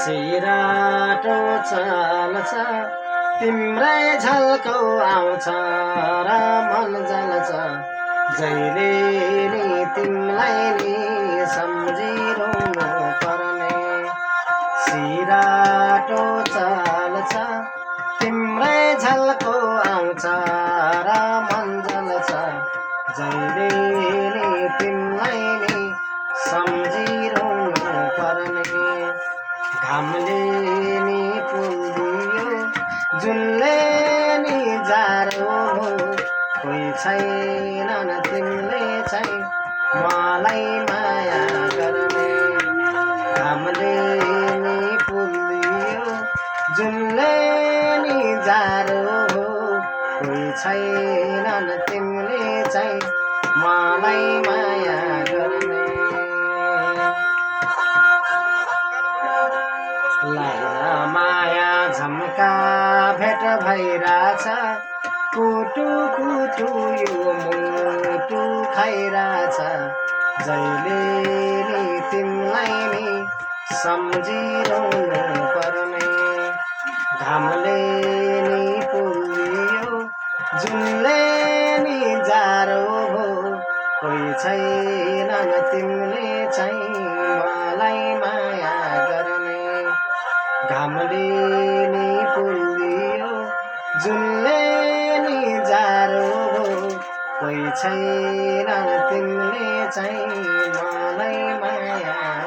सिराटो चल्छ तिम्रै झल्को आउँछ र मन जल्छ जहिले नि तिमीलाई नि सम्झिरहनु पर्ने सिराटो चल्छ तिम्रै झल्को आउँछ र मन जल्छ जहिले नि तिमीलाई नि सम्झिरहनु पर्ने घामले नि पुल्दियो जुनले नि जाडो कोही छैनन् तिमीले चाहिँ मलाई माया गर्ने घामले नि पुल्दियो जुनले नि जाडो कोही छैनन् तिमीले चाहिँ मलाई माया गर्ने लाइरा माया झम्का भेट भइराछ कुटु कुटु यो मुटु खाइराछ जहिले नि तिमीलाई नि सम्झिरहनु पर्ने घामले नि पुल्दियो जुनले नि जाडो कोही छैनन् तिमीले चाहिँ मलाई माया गर्ने घामले नि पुल्दियो जुनले नि जाडो कोही छैनन् तिमीले चाहिँ मलाई माया